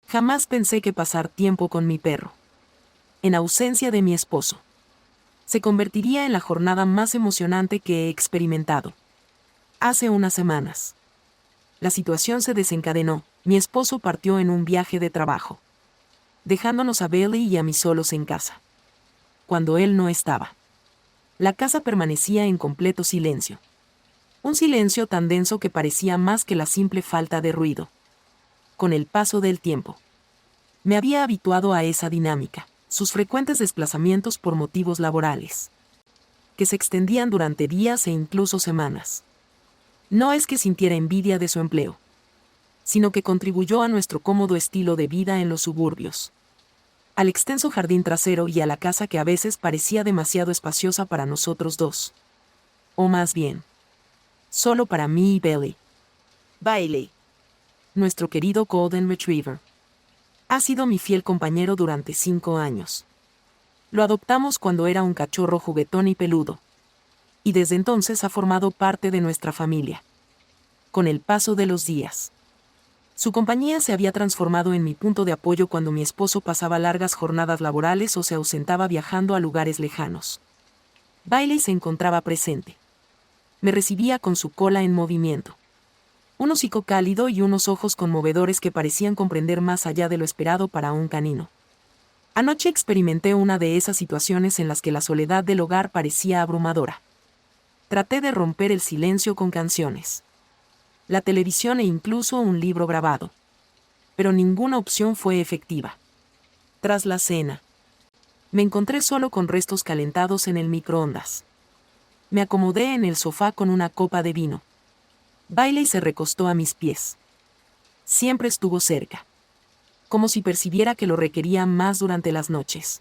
Jamás pensé que pasar tiempo con mi perro, en ausencia de mi esposo, se convertiría en la jornada más emocionante que he experimentado. Hace unas semanas, la situación se desencadenó. Mi esposo partió en un viaje de trabajo, dejándonos a Bailey y a mí solos en casa. Cuando él no estaba, la casa permanecía en completo silencio. Un silencio tan denso que parecía más que la simple falta de ruido. Con el paso del tiempo, me había habituado a esa dinámica, sus frecuentes desplazamientos por motivos laborales, que se extendían durante días e incluso semanas. No es que sintiera envidia de su empleo, sino que contribuyó a nuestro cómodo estilo de vida en los suburbios, al extenso jardín trasero y a la casa que a veces parecía demasiado espaciosa para nosotros dos. O más bien, solo para mí y Bailey, nuestro querido Golden Retriever. Ha sido mi fiel compañero durante 5 años. Lo adoptamos cuando era un cachorro juguetón y peludo, y desde entonces ha formado parte de nuestra familia. Con el paso de los días, su compañía se había transformado en mi punto de apoyo cuando mi esposo pasaba largas jornadas laborales o se ausentaba viajando a lugares lejanos. Bailey se encontraba presente. Me recibía con su cola en movimiento, un hocico cálido y unos ojos conmovedores que parecían comprender más allá de lo esperado para un canino. Anoche experimenté una de esas situaciones en las que la soledad del hogar parecía abrumadora. Traté de romper el silencio con canciones, la televisión e incluso un libro grabado. Pero ninguna opción fue efectiva. Tras la cena, me encontré solo con restos calentados en el microondas. Me acomodé en el sofá con una copa de vino. Bailey se recostó a mis pies. Siempre estuvo cerca, como si percibiera que lo requería más durante las noches.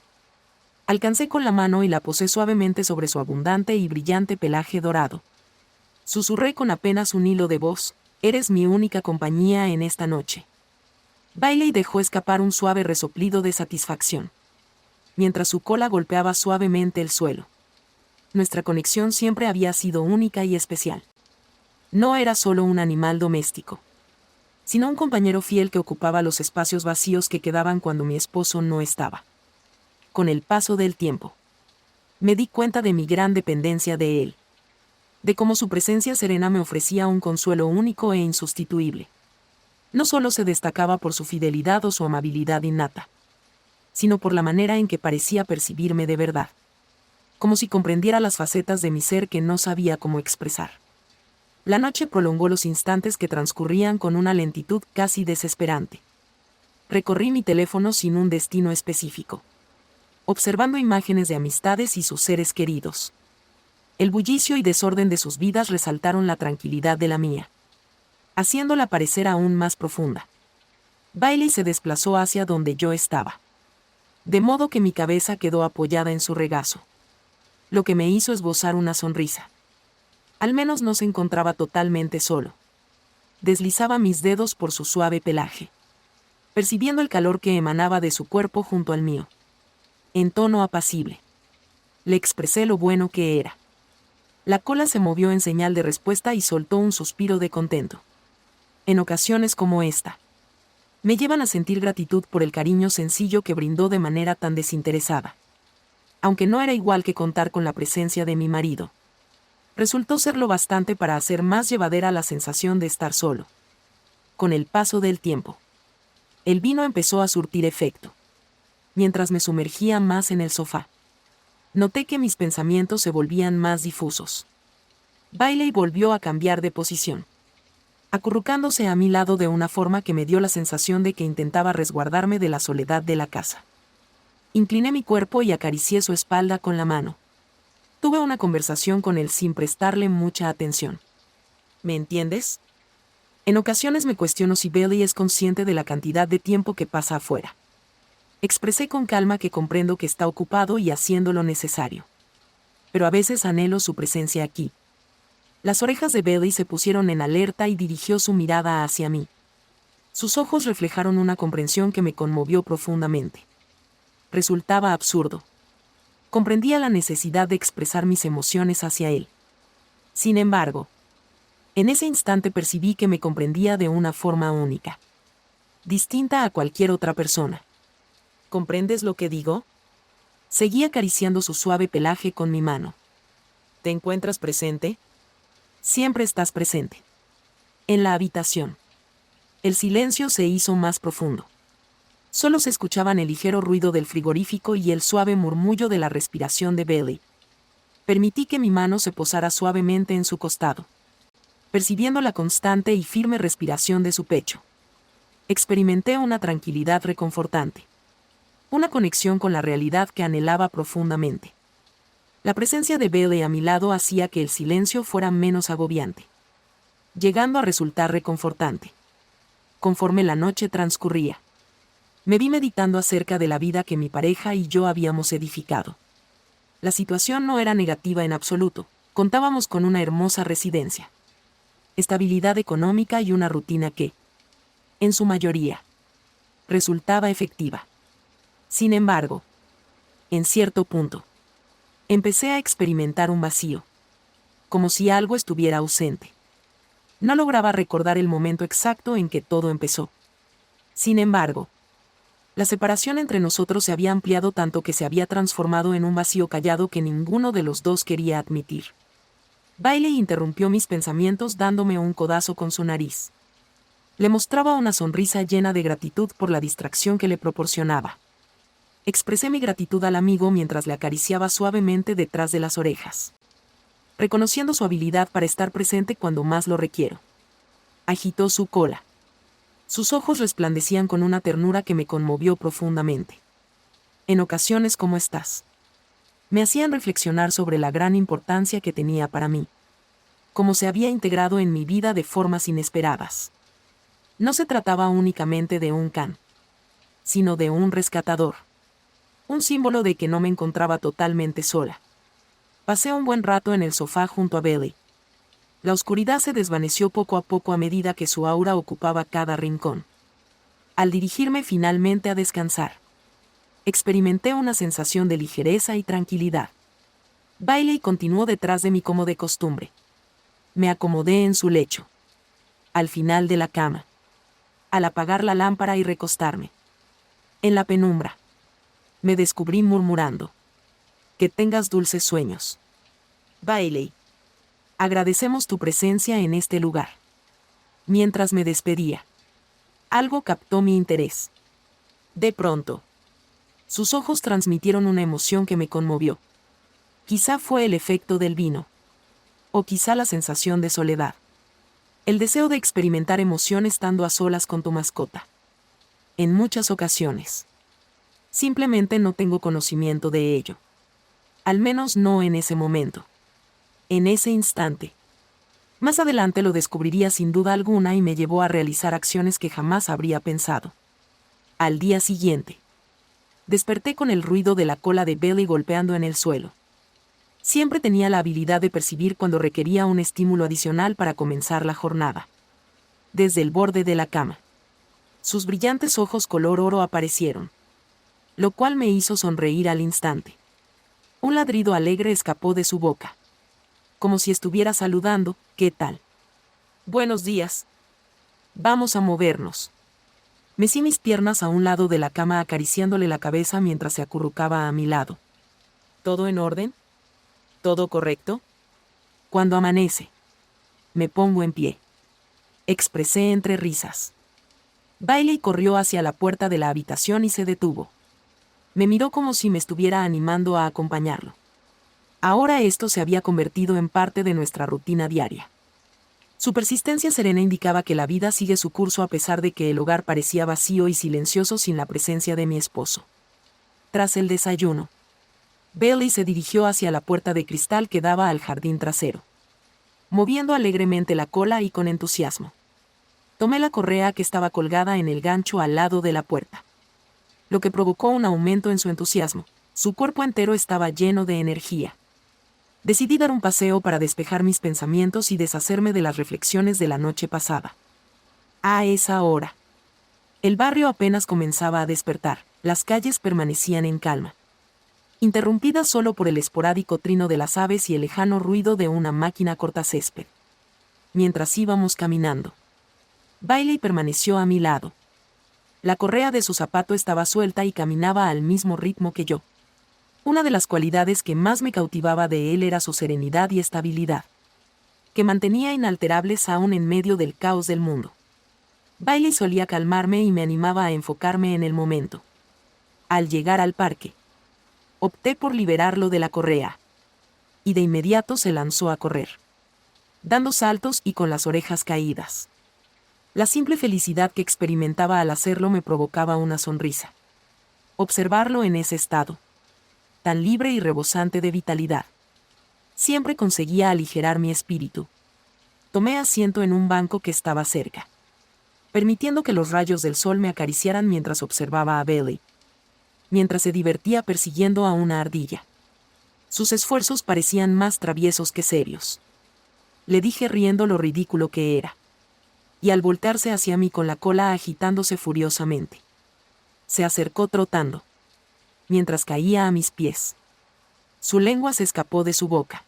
Alcancé con la mano y la posé suavemente sobre su abundante y brillante pelaje dorado. Susurré con apenas un hilo de voz: «Eres mi única compañía en esta noche». Bailey dejó escapar un suave resoplido de satisfacción, mientras su cola golpeaba suavemente el suelo. Nuestra conexión siempre había sido única y especial. No era solo un animal doméstico, sino un compañero fiel que ocupaba los espacios vacíos que quedaban cuando mi esposo no estaba. Con el paso del tiempo, me di cuenta de mi gran dependencia de él, de cómo su presencia serena me ofrecía un consuelo único e insustituible. No solo se destacaba por su fidelidad o su amabilidad innata, sino por la manera en que parecía percibirme de verdad, como si comprendiera las facetas de mi ser que no sabía cómo expresar. La noche prolongó los instantes que transcurrían con una lentitud casi desesperante. Recorrí mi teléfono sin un destino específico, observando imágenes de amistades y sus seres queridos. El bullicio y desorden de sus vidas resaltaron la tranquilidad de la mía, haciéndola parecer aún más profunda. Bailey se desplazó hacia donde yo estaba, de modo que mi cabeza quedó apoyada en su regazo, lo que me hizo esbozar una sonrisa. Al menos no se encontraba totalmente solo. Deslizaba mis dedos por su suave pelaje, percibiendo el calor que emanaba de su cuerpo junto al mío. En tono apacible, le expresé lo bueno que era. La cola se movió en señal de respuesta y soltó un suspiro de contento. En ocasiones como esta, me llevan a sentir gratitud por el cariño sencillo que brindó de manera tan desinteresada. Aunque no era igual que contar con la presencia de mi marido, resultó ser lo bastante para hacer más llevadera la sensación de estar solo. Con el paso del tiempo, el vino empezó a surtir efecto. Mientras me sumergía más en el sofá, noté que mis pensamientos se volvían más difusos. Bailey volvió a cambiar de posición, acurrucándose a mi lado de una forma que me dio la sensación de que intentaba resguardarme de la soledad de la casa. Incliné mi cuerpo y acaricié su espalda con la mano. Tuve una conversación con él sin prestarle mucha atención. ¿Me entiendes? En ocasiones me cuestiono si Bailey es consciente de la cantidad de tiempo que pasa afuera. Expresé con calma que comprendo que está ocupado y haciendo lo necesario, pero a veces anhelo su presencia aquí. Las orejas de Bailey se pusieron en alerta y dirigió su mirada hacia mí. Sus ojos reflejaron una comprensión que me conmovió profundamente. Resultaba absurdo. Comprendía la necesidad de expresar mis emociones hacia él. Sin embargo, en ese instante percibí que me comprendía de una forma única. distinta a cualquier otra persona. ¿Comprendes lo que digo? Seguí acariciando su suave pelaje con mi mano. ¿Te encuentras presente? Siempre estás presente. En la habitación. El silencio se hizo más profundo. Solo se escuchaban el ligero ruido del frigorífico y el suave murmullo de la respiración de Bailey. Permití que mi mano se posara suavemente en su costado, percibiendo la constante y firme respiración de su pecho. Experimenté una tranquilidad reconfortante. Una conexión con la realidad que anhelaba profundamente. La presencia de Bailey a mi lado hacía que el silencio fuera menos agobiante, llegando a resultar reconfortante. Conforme la noche transcurría, me vi meditando acerca de la vida que mi pareja y yo habíamos edificado. La situación no era negativa en absoluto, contábamos con una hermosa residencia, estabilidad económica y una rutina que, en su mayoría, resultaba efectiva. Sin embargo, en cierto punto, empecé a experimentar un vacío, como si algo estuviera ausente. No lograba recordar el momento exacto en que todo empezó. Sin embargo, la separación entre nosotros se había ampliado tanto que se había transformado en un vacío callado que ninguno de los dos quería admitir. Bailey interrumpió mis pensamientos dándome un codazo con su nariz. Le mostraba una sonrisa llena de gratitud por la distracción que le proporcionaba. Expresé mi gratitud al amigo mientras le acariciaba suavemente detrás de las orejas, reconociendo su habilidad para estar presente cuando más lo requiero. Agitó su cola. Sus ojos resplandecían con una ternura que me conmovió profundamente. En ocasiones como estas, me hacían reflexionar sobre la gran importancia que tenía para mí, cómo se había integrado en mi vida de formas inesperadas. No se trataba únicamente de un can, sino de un rescatador. Un símbolo de que no me encontraba totalmente sola. Pasé un buen rato en el sofá junto a Bailey. La oscuridad se desvaneció poco a poco a medida que su aura ocupaba cada rincón. Al dirigirme finalmente a descansar, experimenté una sensación de ligereza y tranquilidad. Bailey continuó detrás de mí como de costumbre. Me acomodé en su lecho, al final de la cama, al apagar la lámpara y recostarme. En la penumbra, me descubrí murmurando: que tengas dulces sueños, Bailey. Agradecemos tu presencia en este lugar. Mientras me despedía, algo captó mi interés. De pronto, sus ojos transmitieron una emoción que me conmovió. Quizá fue el efecto del vino, o quizá la sensación de soledad. El deseo de experimentar emoción estando a solas con tu mascota. En muchas ocasiones, simplemente no tengo conocimiento de ello. Al menos no en ese momento. En ese instante. Más adelante lo descubriría sin duda alguna y me llevó a realizar acciones que jamás habría pensado. Al día siguiente, desperté con el ruido de la cola de Bailey golpeando en el suelo. Siempre tenía la habilidad de percibir cuando requería un estímulo adicional para comenzar la jornada. Desde el borde de la cama, sus brillantes ojos color oro aparecieron, lo cual me hizo sonreír al instante. Un ladrido alegre escapó de su boca, como si estuviera saludando. ¿Qué tal? Buenos días. Vamos a movernos. Mecí mis piernas a un lado de la cama acariciándole la cabeza mientras se acurrucaba a mi lado. ¿Todo en orden? ¿Todo correcto? Cuando amanece, me pongo en pie. Expresé entre risas. Bailey corrió hacia la puerta de la habitación y se detuvo. Me miró como si me estuviera animando a acompañarlo. Ahora esto se había convertido en parte de nuestra rutina diaria. Su persistencia serena indicaba que la vida sigue su curso a pesar de que el hogar parecía vacío y silencioso sin la presencia de mi esposo. Tras el desayuno, Bailey se dirigió hacia la puerta de cristal que daba al jardín trasero, moviendo alegremente la cola y con entusiasmo. Tomé la correa que estaba colgada en el gancho al lado de la puerta, lo que provocó un aumento en su entusiasmo. Su cuerpo entero estaba lleno de energía. Decidí dar un paseo para despejar mis pensamientos y deshacerme de las reflexiones de la noche pasada. A esa hora, el barrio apenas comenzaba a despertar, las calles permanecían en calma, interrumpidas solo por el esporádico trino de las aves y el lejano ruido de una máquina cortacésped. Mientras íbamos caminando, Bailey permaneció a mi lado, La correa de su zapato estaba suelta y caminaba al mismo ritmo que yo. Una de las cualidades que más me cautivaba de él era su serenidad y estabilidad, que mantenía inalterables aún en medio del caos del mundo. Bailey solía calmarme y me animaba a enfocarme en el momento. Al llegar al parque, opté por liberarlo de la correa. Y de inmediato se lanzó a correr, dando saltos y con las orejas caídas. La simple felicidad que experimentaba al hacerlo me provocaba una sonrisa. Observarlo en ese estado, tan libre y rebosante de vitalidad, siempre conseguía aligerar mi espíritu. Tomé asiento en un banco que estaba cerca, permitiendo que los rayos del sol me acariciaran mientras observaba a Bailey, mientras se divertía persiguiendo a una ardilla. Sus esfuerzos parecían más traviesos que serios. Le dije riendo lo ridículo que era. Y al voltearse hacia mí con la cola agitándose furiosamente, se acercó trotando, mientras caía a mis pies. Su lengua se escapó de su boca.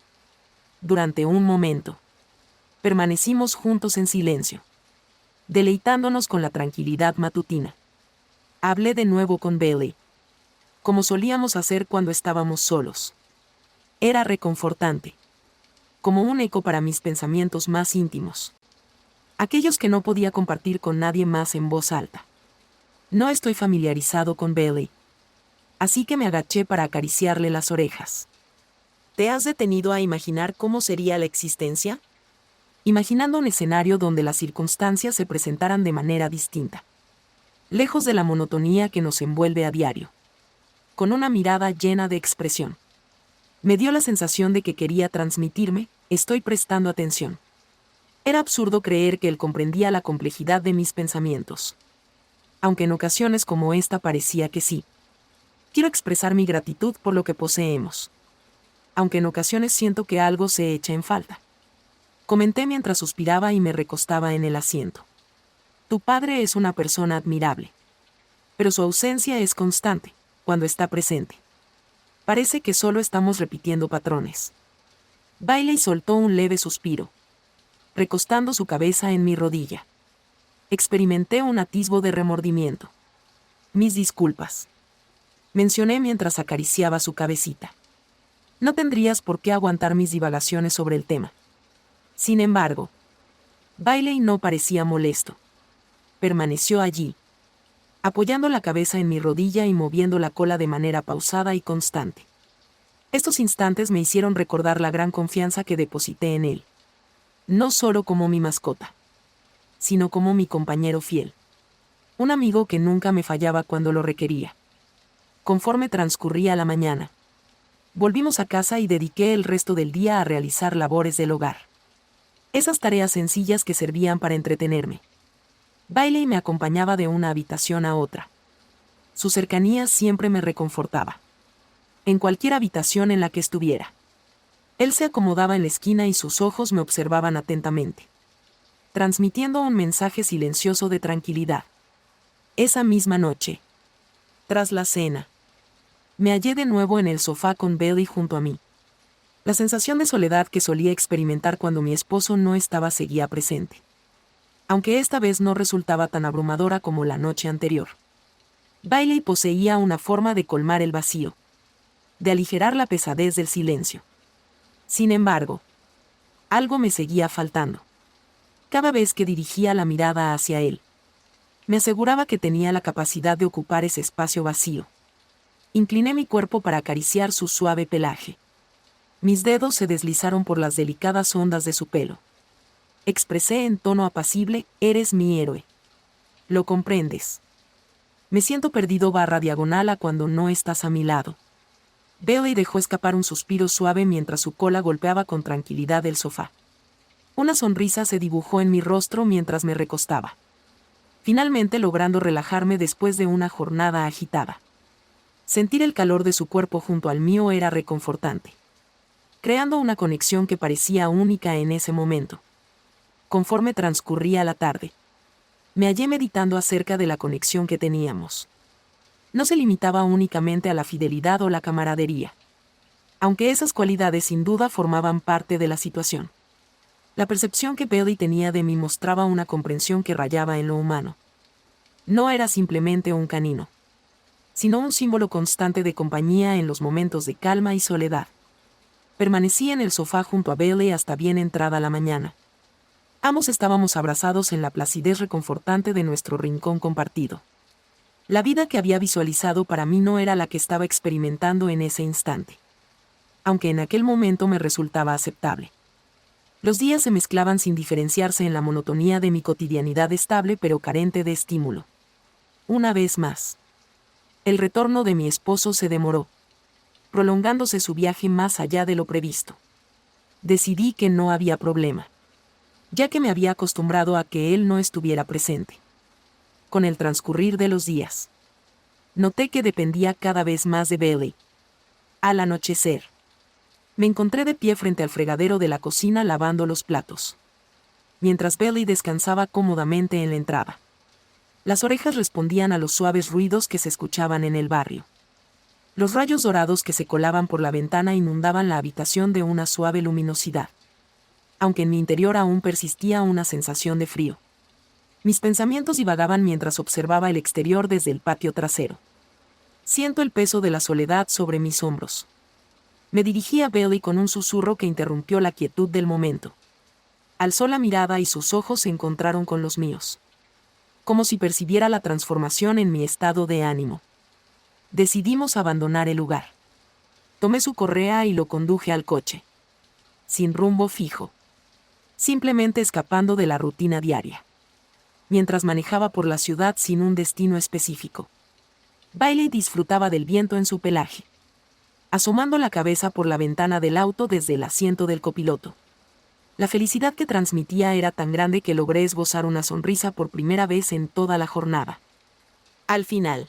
Durante un momento, permanecimos juntos en silencio, deleitándonos con la tranquilidad matutina. Hablé de nuevo con Bailey, como solíamos hacer cuando estábamos solos. Era reconfortante, como un eco para mis pensamientos más íntimos, aquellos que no podía compartir con nadie más en voz alta. No estoy familiarizado con Bailey, así que me agaché para acariciarle las orejas. ¿Te has detenido a imaginar cómo sería la existencia? Imaginando un escenario donde las circunstancias se presentaran de manera distinta, lejos de la monotonía que nos envuelve a diario. Con una mirada llena de expresión. Me dio la sensación de que quería transmitirme: estoy prestando atención. Era absurdo creer que él comprendía la complejidad de mis pensamientos. Aunque en ocasiones como esta parecía que sí. Quiero expresar mi gratitud por lo que poseemos. Aunque en ocasiones siento que algo se echa en falta. Comenté mientras suspiraba y me recostaba en el asiento. Tu padre es una persona admirable. Pero su ausencia es constante, cuando está presente. Parece que solo estamos repitiendo patrones. Bailey soltó un leve suspiro, recostando su cabeza en mi rodilla. Experimenté un atisbo de remordimiento. Mis disculpas, mencioné mientras acariciaba su cabecita. No tendrías por qué aguantar mis divagaciones sobre el tema. Sin embargo, Bailey no parecía molesto. Permaneció allí, apoyando la cabeza en mi rodilla y moviendo la cola de manera pausada y constante. Estos instantes me hicieron recordar la gran confianza que deposité en él. No solo como mi mascota, sino como mi compañero fiel. Un amigo que nunca me fallaba cuando lo requería. Conforme transcurría la mañana, volvimos a casa y dediqué el resto del día a realizar labores del hogar. Esas tareas sencillas que servían para entretenerme. Bailey me acompañaba de una habitación a otra. Su cercanía siempre me reconfortaba. En cualquier habitación en la que estuviera. Él se acomodaba en la esquina y sus ojos me observaban atentamente, transmitiendo un mensaje silencioso de tranquilidad. Esa misma noche, tras la cena, me hallé de nuevo en el sofá con Bailey junto a mí. La sensación de soledad que solía experimentar cuando mi esposo no estaba seguía presente, aunque esta vez no resultaba tan abrumadora como la noche anterior. Bailey poseía una forma de colmar el vacío, de aligerar la pesadez del silencio. Sin embargo, algo me seguía faltando. Cada vez que dirigía la mirada hacia él, me aseguraba que tenía la capacidad de ocupar ese espacio vacío. Incliné mi cuerpo para acariciar su suave pelaje. Mis dedos se deslizaron por las delicadas ondas de su pelo. Expresé en tono apacible: eres mi héroe. ¿Lo comprendes? Me siento perdido /diagonal a cuando no estás a mi lado. Bailey dejó escapar un suspiro suave mientras su cola golpeaba con tranquilidad el sofá. Una sonrisa se dibujó en mi rostro mientras me recostaba, finalmente logrando relajarme después de una jornada agitada. Sentir el calor de su cuerpo junto al mío era reconfortante, creando una conexión que parecía única en ese momento. Conforme transcurría la tarde, me hallé meditando acerca de la conexión que teníamos. No se limitaba únicamente a la fidelidad o la camaradería, aunque esas cualidades sin duda formaban parte de la situación. La percepción que Bailey tenía de mí mostraba una comprensión que rayaba en lo humano. No era simplemente un canino, sino un símbolo constante de compañía en los momentos de calma y soledad. Permanecí en el sofá junto a Bailey hasta bien entrada la mañana. Ambos estábamos abrazados en la placidez reconfortante de nuestro rincón compartido. La vida que había visualizado para mí no era la que estaba experimentando en ese instante, aunque en aquel momento me resultaba aceptable. Los días se mezclaban sin diferenciarse en la monotonía de mi cotidianidad estable pero carente de estímulo. Una vez más, el retorno de mi esposo se demoró, prolongándose su viaje más allá de lo previsto. Decidí que no había problema, ya que me había acostumbrado a que él no estuviera presente. Con el transcurrir de los días, noté que dependía cada vez más de Bailey. Al anochecer, me encontré de pie frente al fregadero de la cocina lavando los platos, mientras Bailey descansaba cómodamente en la entrada. Las orejas respondían a los suaves ruidos que se escuchaban en el barrio. Los rayos dorados que se colaban por la ventana inundaban la habitación de una suave luminosidad, aunque en mi interior aún persistía una sensación de frío. Mis pensamientos divagaban mientras observaba el exterior desde el patio trasero. Siento el peso de la soledad sobre mis hombros. Me dirigí a Bailey con un susurro que interrumpió la quietud del momento. Alzó la mirada y sus ojos se encontraron con los míos, como si percibiera la transformación en mi estado de ánimo. Decidimos abandonar el lugar. Tomé su correa y lo conduje al coche, sin rumbo fijo, simplemente escapando de la rutina diaria. Mientras manejaba por la ciudad sin un destino específico, Bailey disfrutaba del viento en su pelaje, asomando la cabeza por la ventana del auto desde el asiento del copiloto. La felicidad que transmitía era tan grande que logré esbozar una sonrisa por primera vez en toda la jornada. Al final,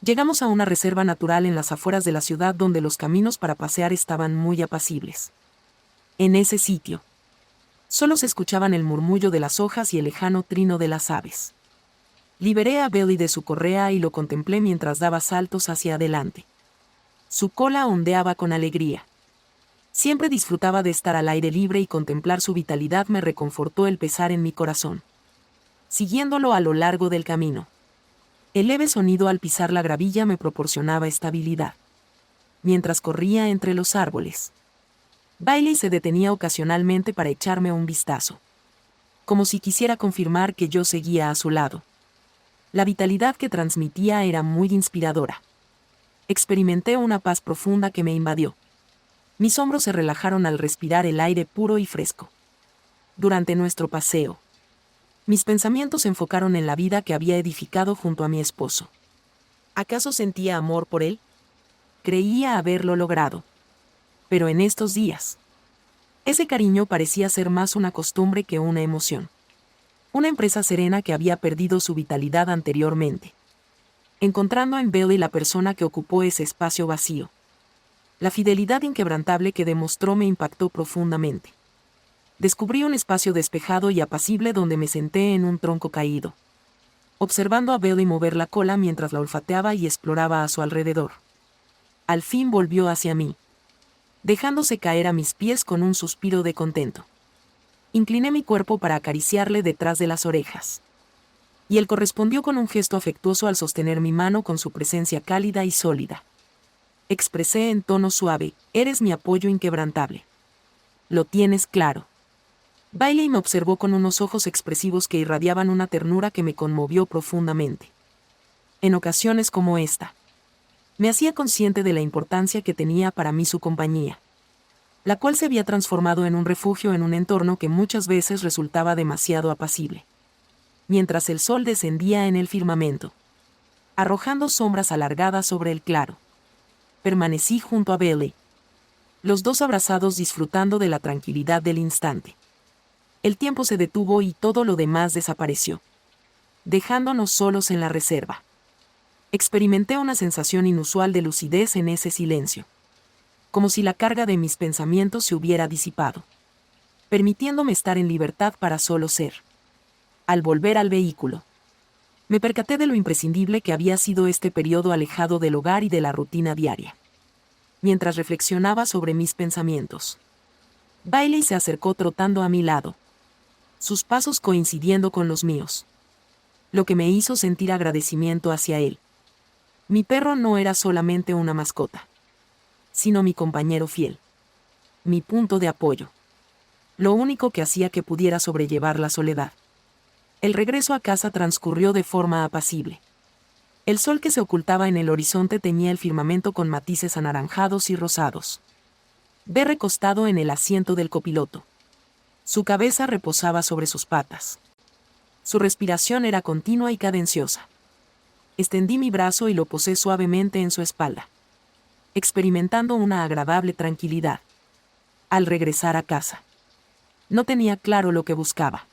llegamos a una reserva natural en las afueras de la ciudad donde los caminos para pasear estaban muy apacibles. En ese sitio, solo se escuchaban el murmullo de las hojas y el lejano trino de las aves. Liberé a Bailey de su correa y lo contemplé mientras daba saltos hacia adelante. Su cola ondeaba con alegría. Siempre disfrutaba de estar al aire libre y contemplar su vitalidad me reconfortó el pesar en mi corazón. Siguiéndolo a lo largo del camino, el leve sonido al pisar la gravilla me proporcionaba estabilidad. Mientras corría entre los árboles, Bailey se detenía ocasionalmente para echarme un vistazo, como si quisiera confirmar que yo seguía a su lado. La vitalidad que transmitía era muy inspiradora. Experimenté una paz profunda que me invadió. Mis hombros se relajaron al respirar el aire puro y fresco. Durante nuestro paseo, mis pensamientos se enfocaron en la vida que había edificado junto a mi esposo. ¿Acaso sentía amor por él? Creía haberlo logrado. Pero en estos días, ese cariño parecía ser más una costumbre que una emoción. Una empresa serena que había perdido su vitalidad anteriormente, encontrando en Bailey la persona que ocupó ese espacio vacío. La fidelidad inquebrantable que demostró me impactó profundamente. Descubrí un espacio despejado y apacible donde me senté en un tronco caído, observando a Bailey mover la cola mientras la olfateaba y exploraba a su alrededor. Al fin volvió hacia mí, dejándose caer a mis pies con un suspiro de contento. Incliné mi cuerpo para acariciarle detrás de las orejas, y él correspondió con un gesto afectuoso al sostener mi mano con su presencia cálida y sólida. Expresé en tono suave: eres mi apoyo inquebrantable. Lo tienes claro. Bailey me observó con unos ojos expresivos que irradiaban una ternura que me conmovió profundamente. En ocasiones como esta, me hacía consciente de la importancia que tenía para mí su compañía, la cual se había transformado en un refugio en un entorno que muchas veces resultaba demasiado apacible. Mientras el sol descendía en el firmamento, arrojando sombras alargadas sobre el claro, permanecí junto a Bailey, los dos abrazados disfrutando de la tranquilidad del instante. El tiempo se detuvo y todo lo demás desapareció, dejándonos solos en la reserva. Experimenté una sensación inusual de lucidez en ese silencio, como si la carga de mis pensamientos se hubiera disipado, permitiéndome estar en libertad para solo ser. Al volver al vehículo, me percaté de lo imprescindible que había sido este periodo alejado del hogar y de la rutina diaria. Mientras reflexionaba sobre mis pensamientos, Bailey se acercó trotando a mi lado, sus pasos coincidiendo con los míos. lo que me hizo sentir agradecimiento hacia él. Mi perro no era solamente una mascota, sino mi compañero fiel, mi punto de apoyo, lo único que hacía que pudiera sobrellevar la soledad. El regreso a casa transcurrió de forma apacible. El sol que se ocultaba en el horizonte teñía el firmamento con matices anaranjados y rosados. Ve recostado en el asiento del copiloto. Su cabeza reposaba sobre sus patas. Su respiración era continua y cadenciosa. Extendí mi brazo y lo posé suavemente en su espalda, experimentando una agradable tranquilidad. Al regresar a casa, no tenía claro lo que buscaba,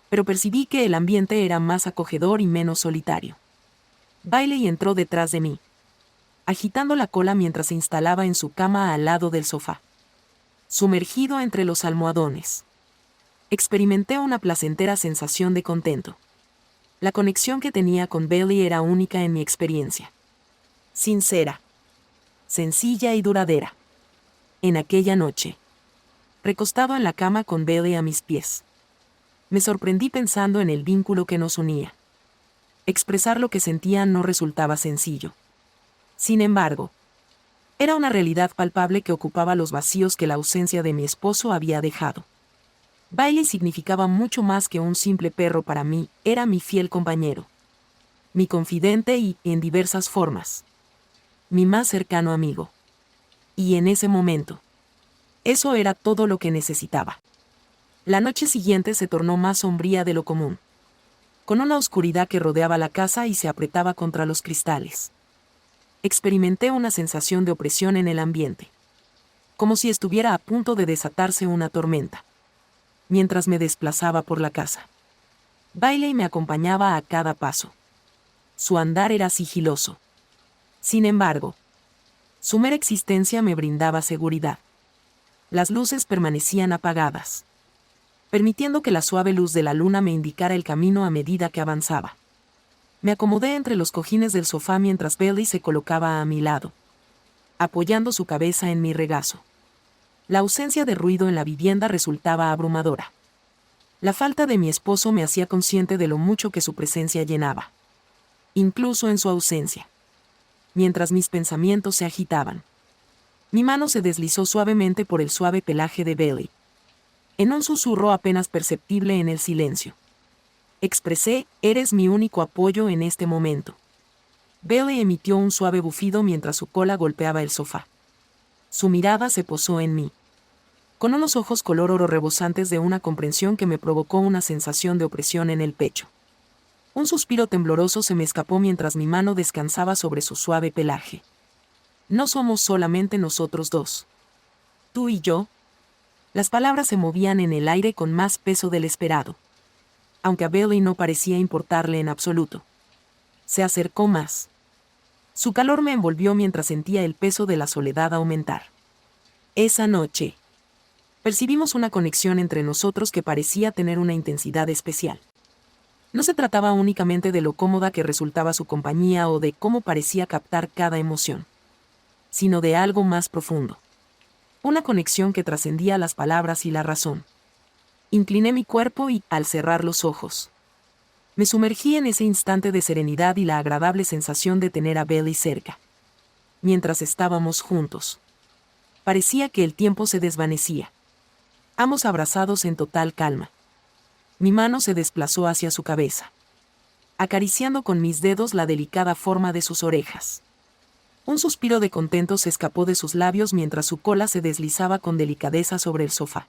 pero percibí que el ambiente era más acogedor y menos solitario. Bailey entró detrás de mí, agitando la cola mientras se instalaba en su cama al lado del sofá, sumergido entre los almohadones. Experimenté una placentera sensación de contento. La conexión que tenía con Bailey era única en mi experiencia. Sincera, sencilla y duradera. En aquella noche, recostado en la cama con Bailey a mis pies, me sorprendí pensando en el vínculo que nos unía. Expresar lo que sentía no resultaba sencillo. Sin embargo, era una realidad palpable que ocupaba los vacíos que la ausencia de mi esposo había dejado. Bailey significaba mucho más que un simple perro para mí, era mi fiel compañero, mi confidente y, en diversas formas, mi más cercano amigo. Y en ese momento, eso era todo lo que necesitaba. La noche siguiente se tornó más sombría de lo común, con una oscuridad que rodeaba la casa y se apretaba contra los cristales. Experimenté una sensación de opresión en el ambiente, como si estuviera a punto de desatarse una tormenta. Mientras me desplazaba por la casa, Bailey me acompañaba a cada paso. Su andar era sigiloso. Sin embargo, su mera existencia me brindaba seguridad. Las luces permanecían apagadas, permitiendo que la suave luz de la luna me indicara el camino a medida que avanzaba. Me acomodé entre los cojines del sofá mientras Bailey se colocaba a mi lado, apoyando su cabeza en mi regazo. La ausencia de ruido en la vivienda resultaba abrumadora. La falta de mi esposo me hacía consciente de lo mucho que su presencia llenaba, incluso en su ausencia. Mientras mis pensamientos se agitaban, mi mano se deslizó suavemente por el suave pelaje de Bailey. En un susurro apenas perceptible en el silencio, expresé: eres mi único apoyo en este momento. Bailey emitió un suave bufido mientras su cola golpeaba el sofá. Su mirada se posó en mí, con unos ojos color oro rebosantes de una comprensión que me provocó una sensación de opresión en el pecho. Un suspiro tembloroso se me escapó mientras mi mano descansaba sobre su suave pelaje. No somos solamente nosotros dos. Tú y yo. Las palabras se movían en el aire con más peso del esperado, aunque a Bailey no parecía importarle en absoluto. Se acercó más. Su calor me envolvió mientras sentía el peso de la soledad aumentar. Esa noche, percibimos una conexión entre nosotros que parecía tener una intensidad especial. No se trataba únicamente de lo cómoda que resultaba su compañía o de cómo parecía captar cada emoción, sino de algo más profundo. Una conexión que trascendía las palabras y la razón. Incliné mi cuerpo y, al cerrar los ojos, me sumergí en ese instante de serenidad y la agradable sensación de tener a Bailey cerca. Mientras estábamos juntos, parecía que el tiempo se desvanecía. Ambos abrazados en total calma. Mi mano se desplazó hacia su cabeza, acariciando con mis dedos la delicada forma de sus orejas. Un suspiro de contento se escapó de sus labios mientras su cola se deslizaba con delicadeza sobre el sofá.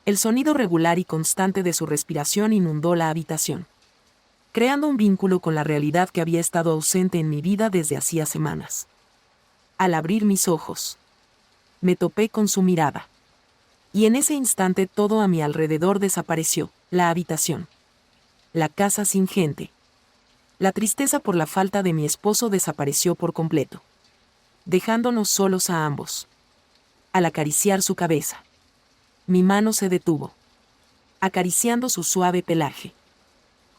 El sonido regular y constante de su respiración inundó la habitación, creando un vínculo con la realidad que había estado ausente en mi vida desde hacía semanas. Al abrir mis ojos, me topé con su mirada. Y en ese instante todo a mi alrededor desapareció: la habitación, la casa sin gente. La tristeza por la falta de mi esposo desapareció por completo, dejándonos solos a ambos. Al acariciar su cabeza, mi mano se detuvo, acariciando su suave pelaje,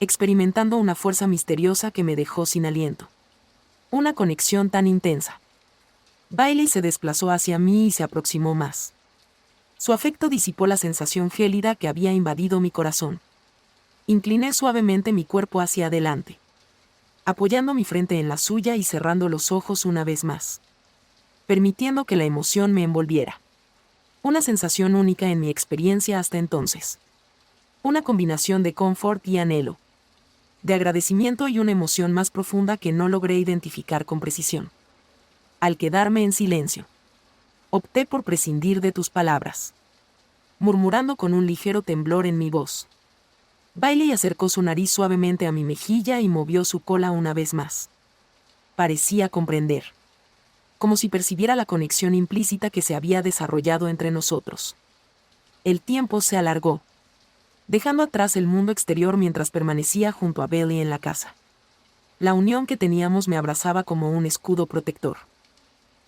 experimentando una fuerza misteriosa que me dejó sin aliento. Una conexión tan intensa. Bailey se desplazó hacia mí y se aproximó más. Su afecto disipó la sensación gélida que había invadido mi corazón. Incliné suavemente mi cuerpo hacia adelante, apoyando mi frente en la suya y cerrando los ojos una vez más, permitiendo que la emoción me envolviera. Una sensación única en mi experiencia hasta entonces. Una combinación de confort y anhelo, de agradecimiento y una emoción más profunda que no logré identificar con precisión. Al quedarme en silencio, opté por prescindir de tus palabras, murmurando con un ligero temblor en mi voz. Bailey acercó su nariz suavemente a mi mejilla y movió su cola una vez más. Parecía comprender, como si percibiera la conexión implícita que se había desarrollado entre nosotros. El tiempo se alargó, dejando atrás el mundo exterior mientras permanecía junto a Bailey en la casa. La unión que teníamos me abrazaba como un escudo protector.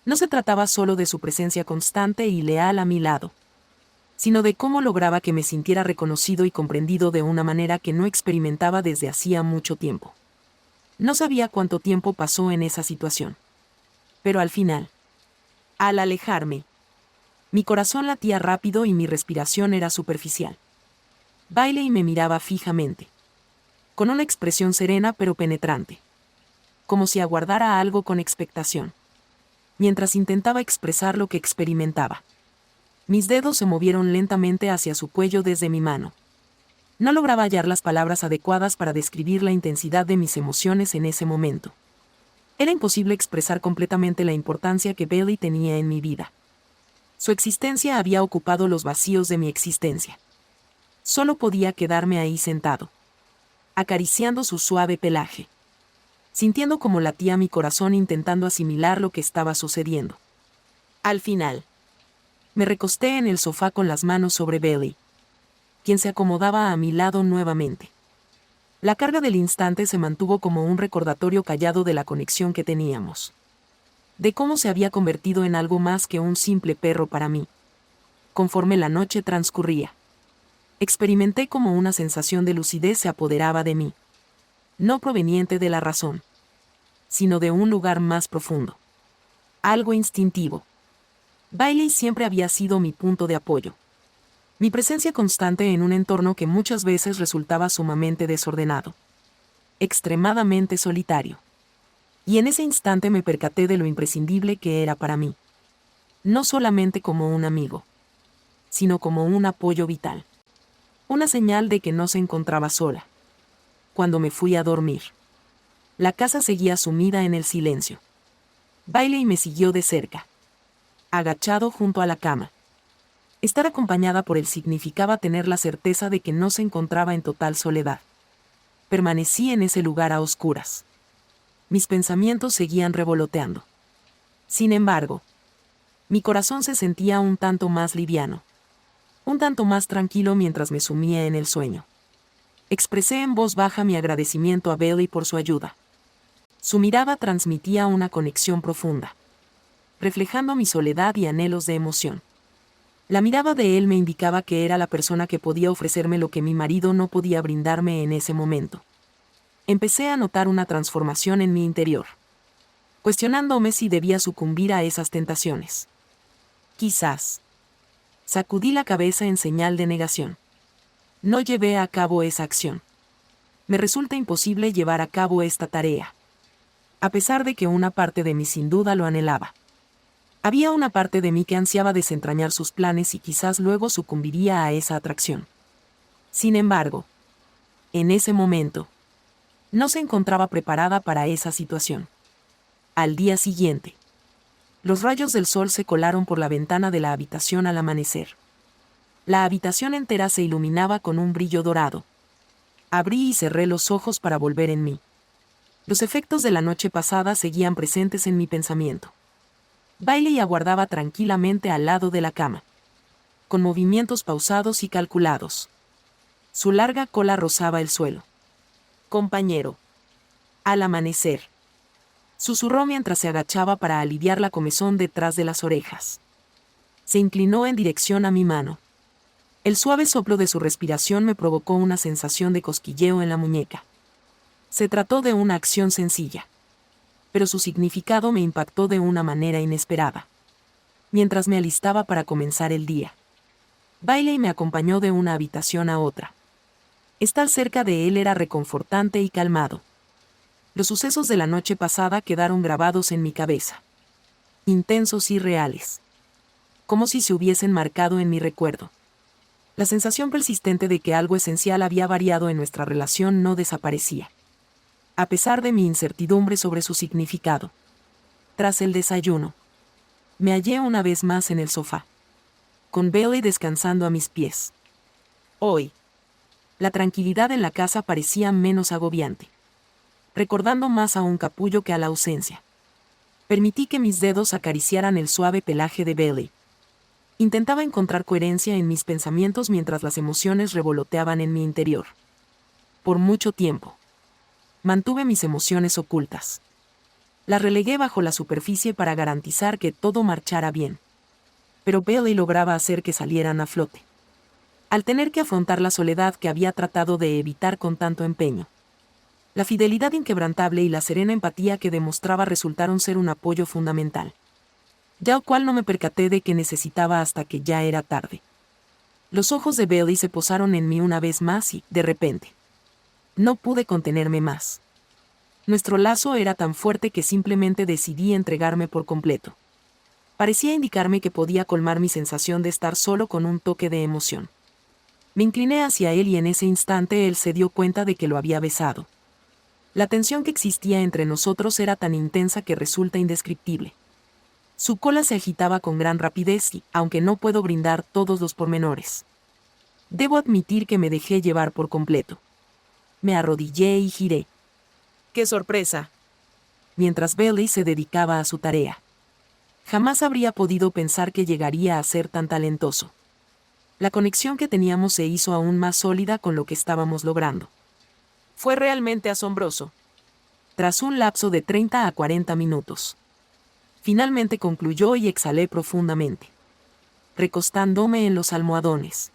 No se trataba solo de su presencia constante y leal a mi lado, sino de cómo lograba que me sintiera reconocido y comprendido de una manera que no experimentaba desde hacía mucho tiempo. No sabía cuánto tiempo pasó en esa situación. Pero al final, al alejarme, mi corazón latía rápido y mi respiración era superficial. Bailey me miraba fijamente, con una expresión serena pero penetrante, como si aguardara algo con expectación, mientras intentaba expresar lo que experimentaba. Mis dedos se movieron lentamente hacia su cuello desde mi mano. No lograba hallar las palabras adecuadas para describir la intensidad de mis emociones en ese momento. Era imposible expresar completamente la importancia que Bailey tenía en mi vida. Su existencia había ocupado los vacíos de mi existencia. Solo podía quedarme ahí sentado, acariciando su suave pelaje, sintiendo cómo latía mi corazón intentando asimilar lo que estaba sucediendo. Al final, me recosté en el sofá con las manos sobre Bailey, quien se acomodaba a mi lado nuevamente. La carga del instante se mantuvo como un recordatorio callado de la conexión que teníamos, de cómo se había convertido en algo más que un simple perro para mí. Conforme la noche transcurría, experimenté como una sensación de lucidez se apoderaba de mí, no proveniente de la razón, sino de un lugar más profundo. Algo instintivo. Bailey siempre había sido mi punto de apoyo. Mi presencia constante en un entorno que muchas veces resultaba sumamente desordenado, extremadamente solitario. Y en ese instante me percaté de lo imprescindible que era para mí. No solamente como un amigo, sino como un apoyo vital. Una señal de que no se encontraba sola. Cuando me fui a dormir, la casa seguía sumida en el silencio. Bailey me siguió de cerca, agachado junto a la cama. Estar acompañada por él significaba tener la certeza de que no se encontraba en total soledad. Permanecí en ese lugar a oscuras. Mis pensamientos seguían revoloteando. Sin embargo, mi corazón se sentía un tanto más liviano, un tanto más tranquilo mientras me sumía en el sueño. Expresé en voz baja mi agradecimiento a Bailey por su ayuda. Su mirada transmitía una conexión profunda, reflejando mi soledad y anhelos de emoción. La mirada de él me indicaba que era la persona que podía ofrecerme lo que mi marido no podía brindarme en ese momento. Empecé a notar una transformación en mi interior, cuestionándome si debía sucumbir a esas tentaciones. Quizás. Sacudí la cabeza en señal de negación. No llevé a cabo esa acción. Me resulta imposible llevar a cabo esta tarea, a pesar de que una parte de mí sin duda lo anhelaba. Había una parte de mí que ansiaba desentrañar sus planes y quizás luego sucumbiría a esa atracción. Sin embargo, en ese momento, no se encontraba preparada para esa situación. Al día siguiente, los rayos del sol se colaron por la ventana de la habitación al amanecer. La habitación entera se iluminaba con un brillo dorado. Abrí y cerré los ojos para volver en mí. Los efectos de la noche pasada seguían presentes en mi pensamiento. Bailey aguardaba tranquilamente al lado de la cama, con movimientos pausados y calculados. Su larga cola rozaba el suelo. «Compañero». Al amanecer, susurró mientras se agachaba para aliviar la comezón detrás de las orejas. Se inclinó en dirección a mi mano. El suave soplo de su respiración me provocó una sensación de cosquilleo en la muñeca. Se trató de una acción sencilla, pero su significado me impactó de una manera inesperada. Mientras me alistaba para comenzar el día, Bailey me acompañó de una habitación a otra, Estar cerca de él era reconfortante y calmado. Los sucesos de la noche pasada quedaron grabados en mi cabeza. Intensos y reales. Como si se hubiesen marcado en mi recuerdo. La sensación persistente de que algo esencial había variado en nuestra relación no desaparecía. A pesar de mi incertidumbre sobre su significado. Tras el desayuno, me hallé una vez más en el sofá, con Bailey descansando a mis pies. Hoy, la tranquilidad en la casa parecía menos agobiante, recordando más a un capullo que a la ausencia. Permití que mis dedos acariciaran el suave pelaje de Bailey. Intentaba encontrar coherencia en mis pensamientos mientras las emociones revoloteaban en mi interior. Por mucho tiempo, mantuve mis emociones ocultas. Las relegué bajo la superficie para garantizar que todo marchara bien. Pero Bailey lograba hacer que salieran a flote. Al tener que afrontar la soledad que había tratado de evitar con tanto empeño. La fidelidad inquebrantable y la serena empatía que demostraba resultaron ser un apoyo fundamental. Ya al cual no me percaté de que necesitaba hasta que ya era tarde. Los ojos de Bailey se posaron en mí una vez más y, de repente, no pude contenerme más. Nuestro lazo era tan fuerte que simplemente decidí entregarme por completo. Parecía indicarme que podía colmar mi sensación de estar solo con un toque de emoción. Me incliné hacia él y en ese instante él se dio cuenta de que lo había besado. La tensión que existía entre nosotros era tan intensa que resulta indescriptible. Su cola se agitaba con gran rapidez y, aunque no puedo brindar todos los pormenores, debo admitir que me dejé llevar por completo. Me arrodillé y giré. ¡Qué sorpresa! Mientras Bailey se dedicaba a su tarea. Jamás habría podido pensar que llegaría a ser tan talentoso. La conexión que teníamos se hizo aún más sólida con lo que estábamos logrando. Fue realmente asombroso. Tras un lapso de 30 a 40 minutos. Finalmente concluyó y exhalé profundamente. Recostándome en los almohadones.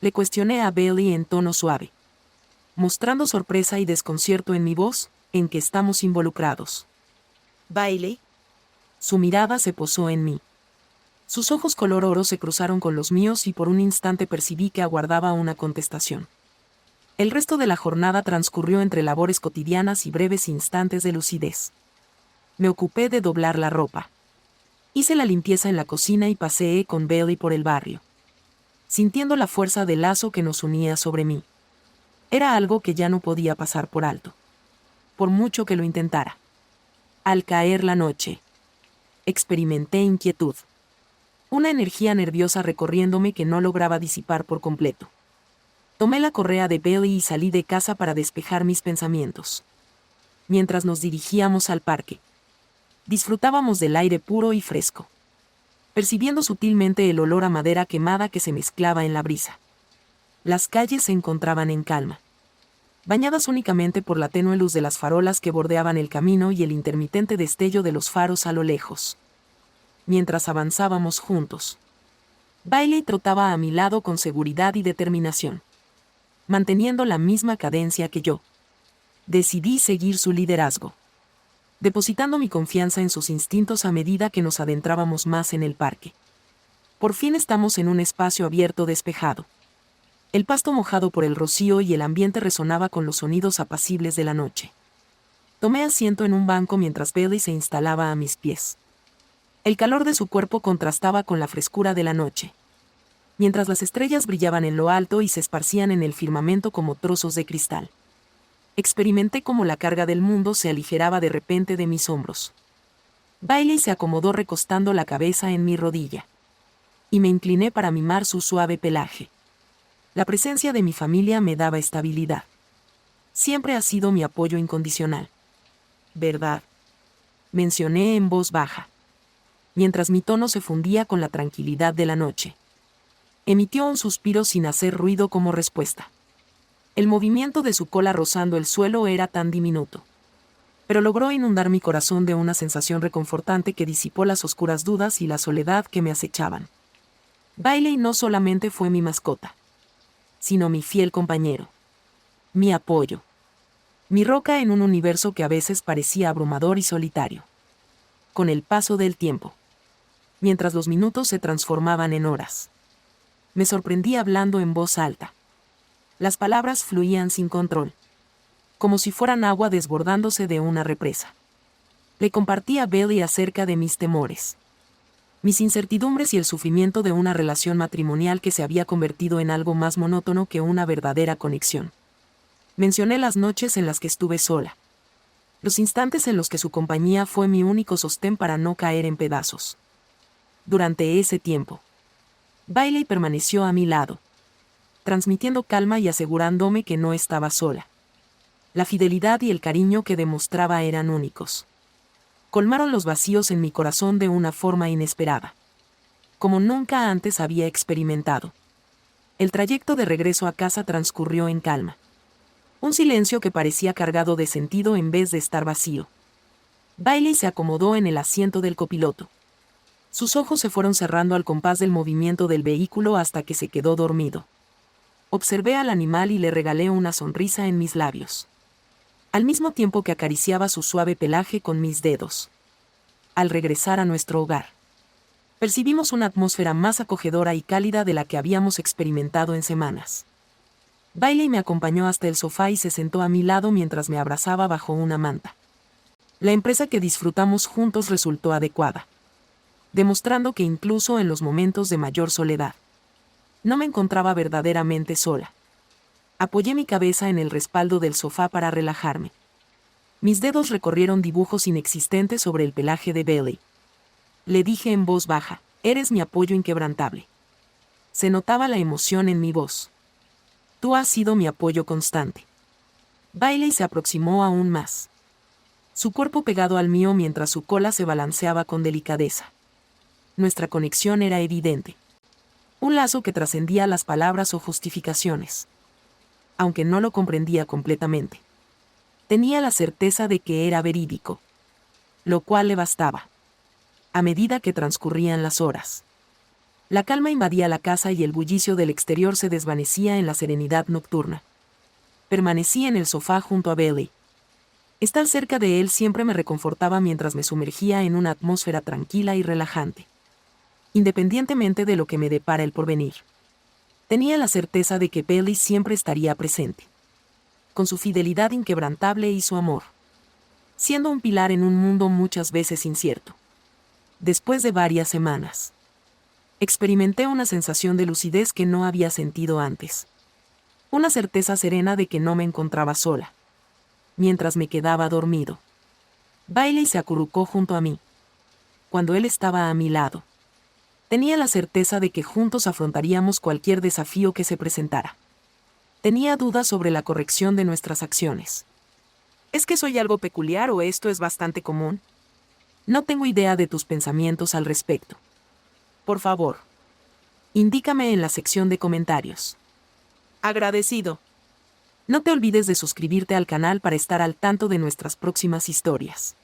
Le cuestioné a Bailey en tono suave. Mostrando sorpresa y desconcierto en mi voz, en que estamos involucrados. ¿Bailey? Su mirada se posó en mí. Sus ojos color oro se cruzaron con los míos y por un instante percibí que aguardaba una contestación. El resto de la jornada transcurrió entre labores cotidianas y breves instantes de lucidez. Me ocupé de doblar la ropa. Hice la limpieza en la cocina y paseé con Bailey por el barrio. Sintiendo la fuerza del lazo que nos unía sobre mí. Era algo que ya no podía pasar por alto. Por mucho que lo intentara. Al caer la noche, experimenté inquietud. Una energía nerviosa recorriéndome que no lograba disipar por completo. Tomé la correa de Bailey y salí de casa para despejar mis pensamientos. Mientras nos dirigíamos al parque, disfrutábamos del aire puro y fresco, percibiendo sutilmente el olor a madera quemada que se mezclaba en la brisa. Las calles se encontraban en calma, bañadas únicamente por la tenue luz de las farolas que bordeaban el camino y el intermitente destello de los faros a lo lejos. Mientras avanzábamos juntos, Bailey trotaba a mi lado con seguridad y determinación, manteniendo la misma cadencia que yo. Decidí seguir su liderazgo, depositando mi confianza en sus instintos a medida que nos adentrábamos más en el parque. Por fin estamos en un espacio abierto despejado. El pasto mojado por el rocío y el ambiente resonaba con los sonidos apacibles de la noche. Tomé asiento en un banco mientras Bailey se instalaba a mis pies. El calor de su cuerpo contrastaba con la frescura de la noche. Mientras las estrellas brillaban en lo alto y se esparcían en el firmamento como trozos de cristal. Experimenté cómo la carga del mundo se aligeraba de repente de mis hombros. Bailey se acomodó recostando la cabeza en mi rodilla. Y me incliné para mimar su suave pelaje. La presencia de mi familia me daba estabilidad. Siempre ha sido mi apoyo incondicional. ¿Verdad? Mencioné en voz baja. Mientras mi tono se fundía con la tranquilidad de la noche. Emitió un suspiro sin hacer ruido como respuesta. El movimiento de su cola rozando el suelo era tan diminuto. Pero logró inundar mi corazón de una sensación reconfortante que disipó las oscuras dudas y la soledad que me acechaban. Bailey no solamente fue mi mascota, sino mi fiel compañero. Mi apoyo. Mi roca en un universo que a veces parecía abrumador y solitario. Con el paso del tiempo. Mientras los minutos se transformaban en horas. Me sorprendí hablando en voz alta. Las palabras fluían sin control, como si fueran agua desbordándose de una represa. Le compartí a Bailey acerca de mis temores, mis incertidumbres y el sufrimiento de una relación matrimonial que se había convertido en algo más monótono que una verdadera conexión. Mencioné las noches en las que estuve sola, los instantes en los que su compañía fue mi único sostén para no caer en pedazos. Durante ese tiempo, Bailey permaneció a mi lado, transmitiendo calma y asegurándome que no estaba sola. La fidelidad y el cariño que demostraba eran únicos. Colmaron los vacíos en mi corazón de una forma inesperada, como nunca antes había experimentado. El trayecto de regreso a casa transcurrió en calma. Un silencio que parecía cargado de sentido en vez de estar vacío. Bailey se acomodó en el asiento del copiloto. Sus ojos se fueron cerrando al compás del movimiento del vehículo hasta que se quedó dormido. Observé al animal y le regalé una sonrisa en mis labios, al mismo tiempo que acariciaba su suave pelaje con mis dedos. Al regresar a nuestro hogar, percibimos una atmósfera más acogedora y cálida de la que habíamos experimentado en semanas. Bailey me acompañó hasta el sofá y se sentó a mi lado mientras me abrazaba bajo una manta. La empresa que disfrutamos juntos resultó adecuada, demostrando que incluso en los momentos de mayor soledad, no me encontraba verdaderamente sola. Apoyé mi cabeza en el respaldo del sofá para relajarme. Mis dedos recorrieron dibujos inexistentes sobre el pelaje de Bailey. Le dije en voz baja, eres mi apoyo inquebrantable. Se notaba la emoción en mi voz. Tú has sido mi apoyo constante. Bailey se aproximó aún más, su cuerpo pegado al mío mientras su cola se balanceaba con delicadeza. Nuestra conexión era evidente. Un lazo que trascendía las palabras o justificaciones. Aunque no lo comprendía completamente, tenía la certeza de que era verídico, lo cual le bastaba. A medida que transcurrían las horas, la calma invadía la casa y el bullicio del exterior se desvanecía en la serenidad nocturna. Permanecí en el sofá junto a Bailey. Estar cerca de él siempre me reconfortaba mientras me sumergía en una atmósfera tranquila y relajante, independientemente de lo que me depara el porvenir. Tenía la certeza de que Bailey siempre estaría presente, con su fidelidad inquebrantable y su amor, siendo un pilar en un mundo muchas veces incierto. Después de varias semanas, experimenté una sensación de lucidez que no había sentido antes. Una certeza serena de que no me encontraba sola. Mientras me quedaba dormido, Bailey se acurrucó junto a mí. Cuando él estaba a mi lado, tenía la certeza de que juntos afrontaríamos cualquier desafío que se presentara. Tenía dudas sobre la corrección de nuestras acciones. ¿Es que soy algo peculiar o esto es bastante común? No tengo idea de tus pensamientos al respecto. Por favor, indícame en la sección de comentarios. Agradecido. No te olvides de suscribirte al canal para estar al tanto de nuestras próximas historias.